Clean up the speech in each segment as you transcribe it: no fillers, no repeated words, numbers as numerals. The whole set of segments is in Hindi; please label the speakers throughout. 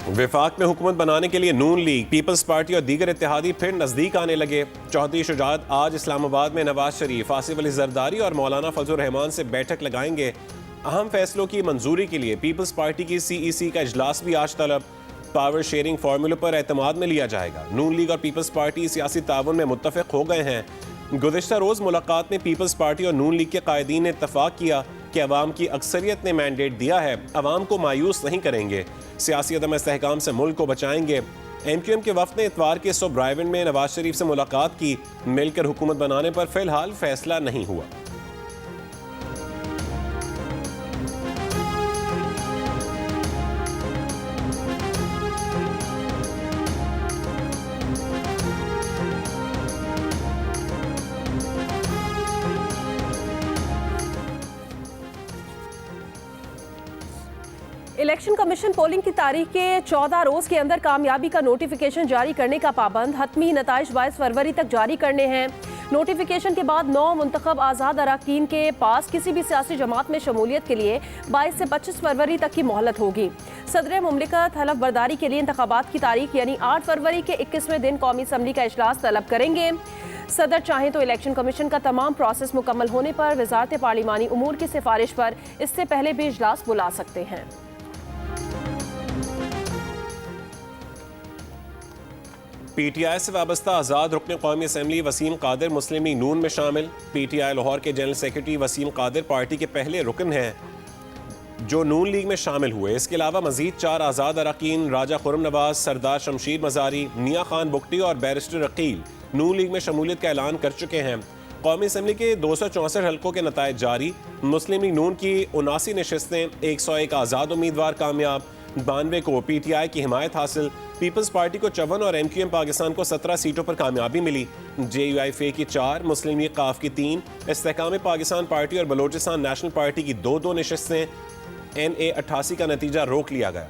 Speaker 1: विफाक में हुकूमत बनाने के लिए नून लीग, पीपल्स पार्टी और दीगर इत्तेहादी फिर नजदीक आने लगे। चौधरी शुजात आज इस्लामाबाद में नवाज शरीफ, आसिफ अली जरदारी और मौलाना फजल रहमान से बैठक लगाएंगे। अहम फैसलों की मंजूरी के लिए पीपल्स पार्टी की CEC का इजलास भी आज तलब। पावर शेयरिंग फार्मूले पर एतमाद में लिया जाएगा। नून लीग और पीपल्स पार्टी सियासी ताउन में मुत्तफिक हो गए हैं। गुज़िश्ता रोज़ मुलाकात में पीपल्स पार्टी और नून लीग के कायदीन ने इत्तफाक किया कि अवाम की अक्सरियत ने मैंडेट दिया है, अवाम को मायूस नहीं करेंगे, सियासी अदम इस्तेहकाम से मुल्क को बचाएंगे। MQM के वफ़द ने इतवार के सुबह ब्राइवन में नवाज शरीफ से मुलाकात की। मिलकर हुकूमत बनाने पर फिलहाल फैसला नहीं हुआ।
Speaker 2: इलेक्शन कमीशन पोलिंग की तारीख के 14 रोज के अंदर कामयाबी का नोटिफिकेशन जारी करने का पाबंद। हतमी नताइज 22 फरवरी तक जारी करने हैं। नोटिफिकेशन के बाद 9 मुंतखब आज़ाद अरकान के पास किसी भी सियासी जमात में शमूलियत के लिए 22 से 25 फरवरी तक की मोहलत होगी। सदर मुमलिकत हलफ बर्दारी के लिए इंतखाबात की तारीख यानी 8 फरवरी के 21वें दिन कौमी असम्बली का इजलास तलब करेंगे। सदर चाहें तो इलेक्शन कमीशन का तमाम प्रोसेस मुकम्मल होने पर वजारत पार्लिमानी उमूर की सिफारिश पर इससे पहले भी इजलास बुला सकते हैं।
Speaker 1: PTI से वाबस्ता आज़ाद रुकन कौमी असम्बली वसीम कादिर मुस्लिम लीग नून में शामिल। PTI लाहौर के general secretary Waseem Qadir party के पहले रुकन हैं जो नून लीग में शामिल हुए। इसके अलावा मजीद 4 आज़ाद अरकान राजा खुर्रम नवाज, सरदार शमशीर मजारी, मियाँ खान बुगटी और बैरिस्टर अकील नून लीग में शमूलियत का ऐलान कर चुके हैं। कौमी असम्बली के 264 हल्कों के नताइज जारी। मुस्लिम लीग नून की 79 नशस्तें, 101 आज़ाद उम्मीदवार कामयाब, 92 को PTI की हिमायत हासिल। पीपल्स पार्टी को 54 और MQM पाकिस्तान को 17 सीटों पर कामयाबी मिली। JUIF की 4, मुस्लिम लीग काफ की 3, इस्तेहकाम पाकिस्तान पार्टी और बलोचिस्तान नेशनल पार्टी की 2-2 नशस्तें। NA 88 का नतीजा रोक लिया गया।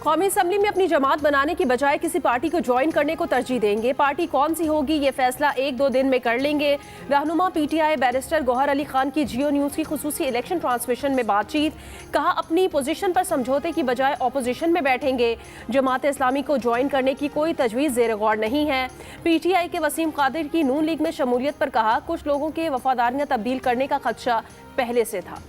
Speaker 2: कौमी असम्बली में अपनी जमात बनाने की बजाय किसी पार्टी को ज्वाइन करने को तरजीह देंगे। पार्टी कौन सी होगी ये फैसला 1-2 दिन में कर लेंगे। रहनुमा PTI बैरिस्टर गौहर अली खान की जियो न्यूज़ की खुसूसी इलेक्शन ट्रांसमिशन में बातचीत। कहा अपनी पोजीशन पर समझौते की बजाय ऑपोजिशन में बैठेंगे। जमात इस्लामी को ज्वाइन करने की कोई तजवीज़ ज़ेर गौर नहीं है। PTI के वसीम कादिर की नून लीग में शमूलियत पर कहा कुछ लोगों के वफादारियाँ तब्दील करने का खदशा पहले से था।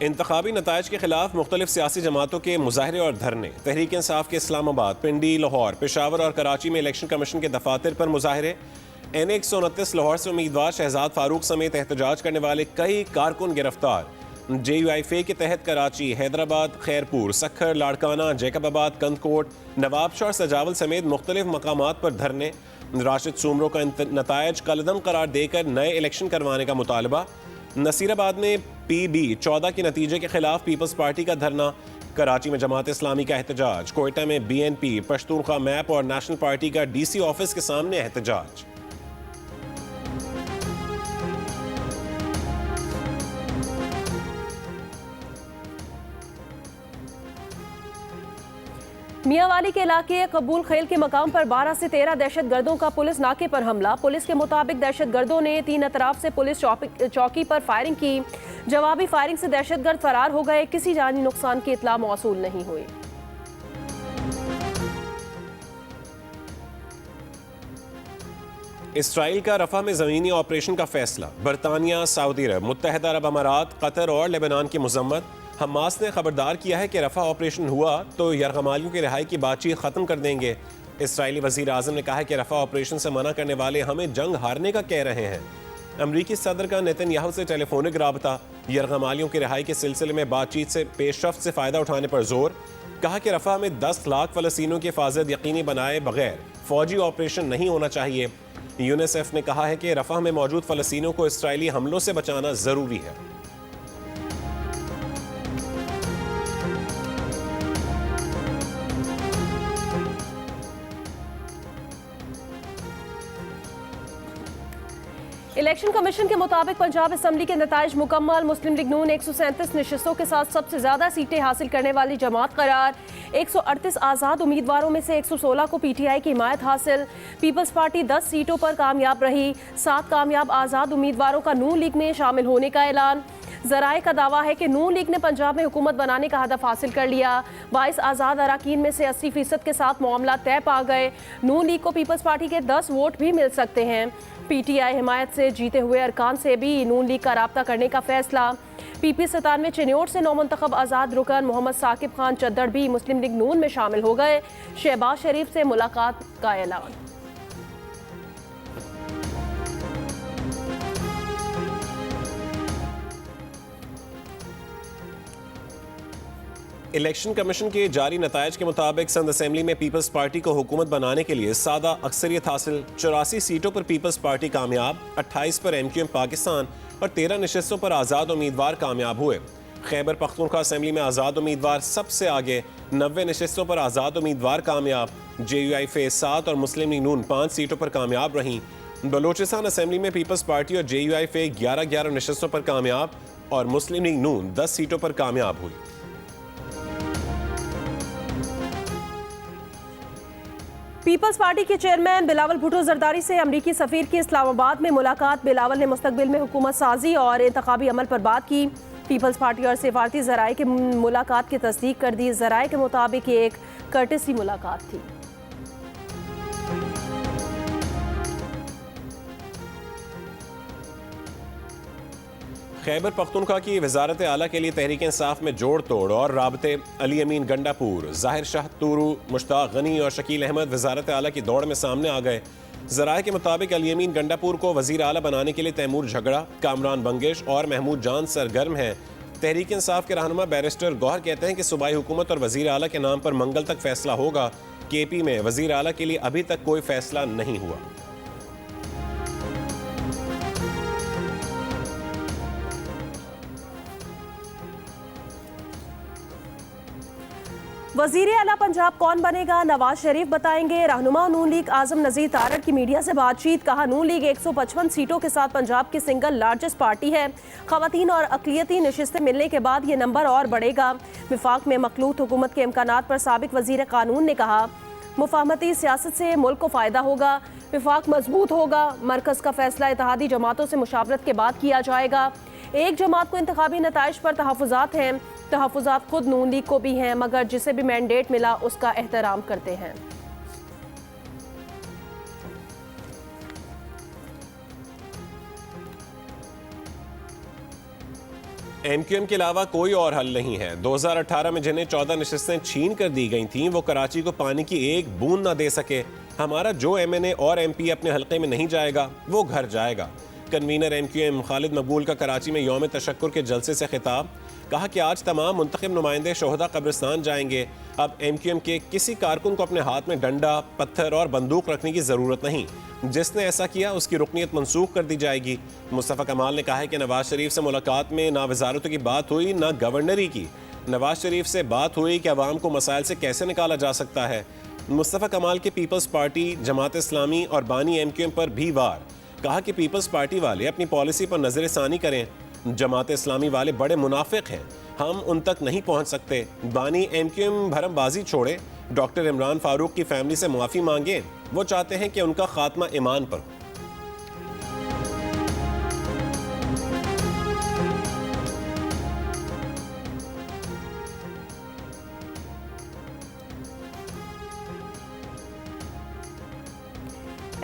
Speaker 1: इंतखाबी नताइज के खिलाफ मुख्तलिफ सियासी जमातों के मुजाहरे और धरने। तहरीक इंसाफ के इस्लामाबाद, पिंडी, लाहौर, पेशावर और कराची में इलेक्शन कमीशन के दफातर पर मुजाहरे। NA 129 लाहौर से उम्मीदवार शहजाद फारूक समेत एहतजाज करने वाले कई कारकुन गिरफ्तार। JUIF के तहत कराची, हैदराबाद, खैरपुर, सखर, लाड़काना, जैकबाबाद, कंदकोट, नवाबशाह और सजावल समेत मुख्तलिफ मकामात पर धरने। राशिद सूमरों का नताइज कलदम करार देकर नए इलेक्शन करवाने का मुतालबा। नसीराबाद में PB 14 के नतीजे के खिलाफ पीपल्स पार्टी का धरना। कराची में जमात इस्लामी का एहतजाज। कोयटा में BNP, पश्तूनख्वा मैप और नेशनल पार्टी का DC ऑफिस के सामने एहतजाज।
Speaker 2: मियांवाली के इलाके कबूल खेल के मकाम पर 12 से 13 दहशतगर्दों का पुलिस नाके पर हमला। पुलिस के मुताबिक दहशतगर्दों ने 3 अतराफ से पुलिस चौकी पर फायरिंग की। जवाबी फायरिंग से दहशतगर्द फरार हो गए। किसी जानी नुकसान की इतला मौसूल नहीं हुई।
Speaker 1: इसराइल का रफा में ज़मीनी ऑपरेशन का फैसला। बरतानिया, सऊदी अरब, मुत्तहदा अरब अमारात, कतर और लेबनान की मजम्मत। हमास ने खबरदार किया है कि रफा ऑपरेशन हुआ तो यरगमालियों की रिहाई की बातचीत ख़त्म कर देंगे। इसराइली वज़ीर आज़म ने कहा है कि रफा ऑपरेशन से मना करने वाले हमें जंग हारने का कह रहे हैं। अमरीकी सदर का नेतन्याहू से टेलीफोनिक राबता। यरगमालियों की रिहाई के सिलसिले में बातचीत से पेशरफ्त से फ़ायदा उठाने पर जोर। कहा कि रफा में 10 लाख फ़लस्तीनियों की हिफाजत यकीनी बनाए बगैर फ़ौजी ऑपरेशन नहीं होना चाहिए। UNICEF ने कहा है कि रफा में मौजूद फ़लस्तीनियों को इसराइली हमलों से बचाना ज़रूरी है।
Speaker 2: इलेक्शन कमीशन के मुताबिक पंजाब असम्बली के नताइज मुकम्मल। मुस्लिम लीग नून 137 नशिस्तों के साथ सबसे ज्यादा सीटें हासिल करने वाली जमात करार। 138 आज़ाद उम्मीदवारों में से 116 को पीटीआई की हिमायत हासिल। पीपल्स पार्टी 10 सीटों पर कामयाब रही। 7 कामयाब आज़ाद उम्मीदवारों का नून लीग में शामिल होने का ऐलान। ज़राए का दावा है कि नून लीग ने पंजाब में हुकूमत बनाने का हदफ हासिल कर लिया। 22 आज़ाद अराकीन में से 80% के साथ मामला तय पा गए। नून लीग को पीपल्स पार्टी के 10 वोट भी मिल सकते हैं। पीटीआई हिमायत से जीते हुए अरकान से भी नून लीग का राब्ता करने का फैसला। पीपी 97 चिन्योट से नौमुंतखब आज़ाद रुकन मोहम्मद साकिब खान चद्दड़ भी मुस्लिम लीग नून में शामिल हो गए। शहबाज शरीफ से मुलाकात का ऐलान।
Speaker 1: इलेक्शन कमीशन के जारी नतायज के मुताबिक संद असेंबली में पीपल्स पार्टी को हुकूमत बनाने के लिए सादा अक्सरियत हासिल। 84 सीटों पर पीपल्स पार्टी कामयाब, 28 पर MQM पाकिस्तान और 13 नशिस्तों पर आज़ाद उम्मीदवार कामयाब हुए। खैबर पख्तूनख्वा असेंबली में आज़ाद उम्मीदवार सबसे आगे, 90 नशिस्तों पर आज़ाद उम्मीदवार कामयाब। JUI फेज 7 और मुस्लिम लीग नून 5 सीटों पर कामयाब रहीं। बलोचिस्तान असेंबली में पीपल्स पार्टी और JUI फेज 11 नशिस्तों पर कामयाब और मुस्लिम लीग नून 10 सीटों पर कामयाब हुई।
Speaker 2: पीपल्स पार्टी के चेयरमैन बिलावल भुट्टो जरदारी से अमरीकी सफीर की इस्लामाबाद में मुलाकात। बिलावल ने मुस्तकबिल में हुकूमत साजी और इंतखाबी अमल पर बात की। पीपल्स पार्टी और सिफारती ज़राए की मुलाकात की तस्दीक कर दी। ज़राए के मुताबिक एक कर्टेसी मुलाकात थी।
Speaker 1: खैबर पख्तूनख्वा की वजारत आला के लिए तहरीक इंसाफ में जोड़ तोड़ और राबते। अली अमीन गंडापुर, जाहिर शाह तूरू, मुश्ताक गनी और शकील अहमद वजारत आला की दौड़ में सामने आ गए। ज़राए के मुताबिक अली अमीन गंडापुर को वजीर आला बनाने के लिए तैमूर झगड़ा, कामरान बंगिश और महमूद जान सरगर्म हैं। तहरीक इंसाफ के रहनुमा बैरिस्टर गौहर कहते हैं कि सूबाई हुकूमत और वजीर आला के नाम पर मंगल तक फैसला होगा। KP में वजीर आला के लिए अभी तक कोई फैसला नहीं हुआ।
Speaker 2: वजीर आला पंजाब कौन बनेगा, नवाज शरीफ बताएंगे। रहनुमा नून लीग आजम नज़ीर तारड़ की मीडिया से बातचीत। कहा, नून लीग 155 सीटों के साथ पंजाब की सिंगल लार्जेस्ट पार्टी है। खवातीन और अक़लियती नशिस्तें मिलने के बाद ये नंबर और बढ़ेगा। विफाक में मखलूत हुकूमत के इम्कानात पर साबिक वजीर कानून ने कहा, मुफाहमती सियासत से मुल्क को फ़ायदा होगा, विफाक मजबूत होगा। मरकज़ का फैसला इत्तेहादी जमातों से मुशावरत के बाद किया जाएगा। एक जमात को इंतखाबी नताइज पर तहफ़्फ़ुज़ात हैं। तहफ़्फ़ुज़ात खुद नून लीग को भी हैं, मगर जिसे भी मैंडेट मिला उसका एहतराम करते हैं।
Speaker 1: MQM के अलावा कोई और हल नहीं है। 2018 में जिन्हें 14 नशिस्तें छीन कर दी गई थीं, वो कराची को पानी की एक बूंद ना दे सके। हमारा जो MNA और MP अपने हल्के में नहीं जाएगा, वो घर जाएगा। कन्वीनर MQM खालिद मकबूल का कराची में यौम तशक्कुर के जलसे से खिताब। कहा कि आज तमाम मुंतखब नुमाइंदे शोहदा कब्रिस्तान जाएंगे। अब MQM के किसी कारकुन को अपने हाथ में डंडा, पत्थर और बंदूक रखने की ज़रूरत नहीं। जिसने ऐसा किया उसकी रुकनीत मनसूख कर दी जाएगी। मुस्तफ़ा कमाल ने कहा है कि नवाज शरीफ से मुलाकात में ना वजारतों की बात हुई, ना गवर्नरी की। नवाज शरीफ से बात हुई कि अवाम को मसाइल से कैसे निकाला जा सकता है। मुस्तफ़ा कमाल के पीपल्स पार्टी, जमात इस्लामी और बानी MQM पर भी वार। कहा कि पीपल्स पार्टी वाले अपनी पॉलिसी पर नजरसानी करें। जमात इस्लामी वाले बड़े मुनाफिक हैं, हम उन तक नहीं पहुंच सकते। बानी MQM भरमबाजी छोड़े, डॉक्टर इमरान फारूक की फैमिली से माफ़ी मांगे। वो चाहते हैं कि उनका खात्मा ईमान पर हो।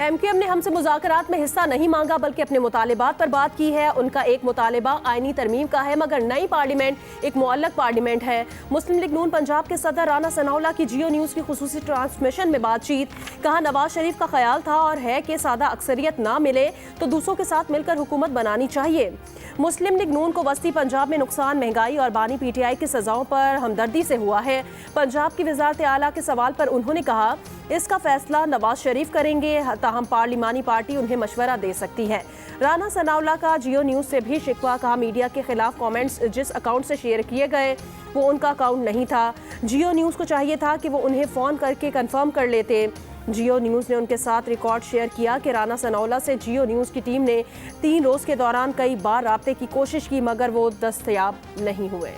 Speaker 2: MQM ने हमसे मुज़ाकरात में हिस्सा नहीं मांगा, बल्कि अपने मुतालिबात पर बात की है। उनका एक मुतालिबा आईनी तरमीम का है, मगर नई पार्लियामेंट एक मुअल्लक पार्लियामेंट है। मुस्लिम लीग नून पंजाब के सदर राना सनाउल्लाह की जियो न्यूज़ की खुसूसी ट्रांसमिशन में बातचीत। कहा, नवाज शरीफ का ख्याल था और है कि सादा अक्सरियत ना मिले तो दूसरों के साथ मिलकर हुकूमत बनानी चाहिए। मुस्लिम लीग नून को वस्ती पंजाब में नुकसान, महंगाई और बानी PTI की सजाओं पर हमदर्दी से हुआ है। पंजाब की वजारत आला के सवाल पर उन्होंने कहा, इसका फैसला नवाज शरीफ करेंगे, ताहम पार्लिमानी पार्टी उन्हें मशवरा दे सकती है। राना सनाउल्लाह का जियो न्यूज़ से भी शिकवा। कहा, मीडिया के खिलाफ कमेंट्स जिस अकाउंट से शेयर किए गए वो उनका अकाउंट नहीं था। जियो न्यूज़ को चाहिए था कि वो उन्हें फ़ोन करके कंफर्म कर लेते। जियो न्यूज़ ने उनके साथ रिकॉर्ड शेयर किया कि राना सनौला से जियो न्यूज़ की टीम ने 3 रोज़ के दौरान कई बार राब्ते की कोशिश की मगर वो दस्तयाब नहीं हुए।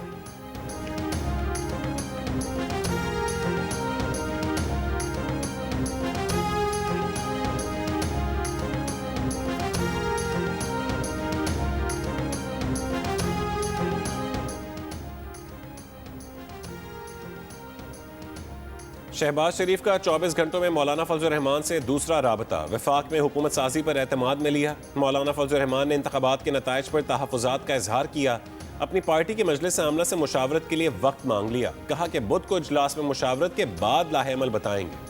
Speaker 1: शहबाज शरीफ का 24 घंटों में मौलाना फजल रहमान से दूसरा राबता, वफाक में हुकूमत साजी पर एतमाद में लिया। मौलाना फजल रहमान ने इंतखाबात के नताइज पर तहफ़्फ़ुज़ात का इजहार किया। अपनी पार्टी की मजलिस आमला से मुशावरत के लिए वक्त मांग लिया। कहा कि बुध को इजलास में मुशावरत के बाद लाहेअमल बताएंगे।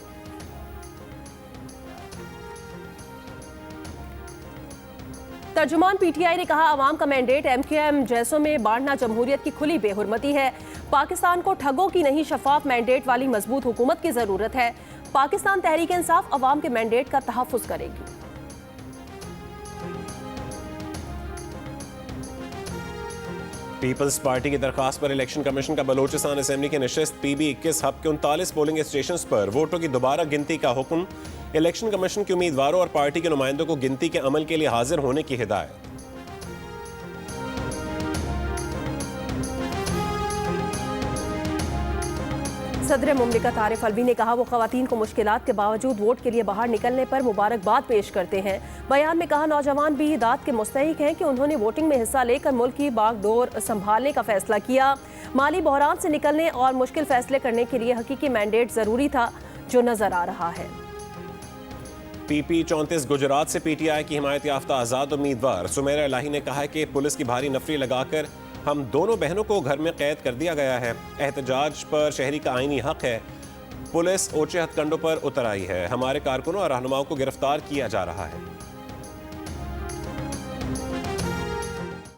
Speaker 2: तर्जुमान पीटीआई ने कहा अवाम का मैंडेट एमक्यूएम जैसों में बांटना जमहूरियत की खुली बेहुरमती है। पाकिस्तान को ठगों की नहीं शफाफ मैंडेट वाली मजबूत हुकूमत की जरूरत है। पाकिस्तान तहरीक इंसाफ अवाम के मैंडेट का तहफ़्फ़ुज़ करेगी।
Speaker 1: पीपल्स पार्टी की दरखास्त पर इलेक्शन कमीशन का बलोचिस्तान असेंबली की नशिस्त PB-21 हब के 39 पोलिंग स्टेशन पर वोटों की दोबारा गिनती का हुक्म। इलेक्शन कमीशन के उम्मीदवारों और पार्टी के नुमाइंदों को गिनती के अमल के लिए हाजिर होने की हिदायत।
Speaker 2: सदर मुमलिकत आरिफ अलवी ने कहा वो खवातीन को मुश्किलात के बावजूद वोट के लिए बाहर निकलने पर मुबारकबाद पेश करते हैं। बयान में कहा नौजवान भी दाद के मुस्तहिक हैं कि उन्होंने वोटिंग में हिस्सा लेकर मुल्क की बागडोर संभालने का फैसला किया। माली बहरान से निकलने और मुश्किल फैसले करने के लिए हकीकी मैंडेट जरूरी था जो नजर आ रहा है।
Speaker 1: PP-34 गुजरात से PTI की हिमायत याफ्ता आज़ाद उम्मीदवार सुमेरा इलाही ने कहा कि पुलिस की भारी नफरी लगाकर हम दोनों बहनों को घर में कैद कर दिया गया है। एहतजाज पर शहरी का आईनी हक है। पुलिस ऊंचे हथकंडों पर उतर आई है। हमारे कारकुनों और रहनुमाओं को गिरफ्तार किया जा रहा है।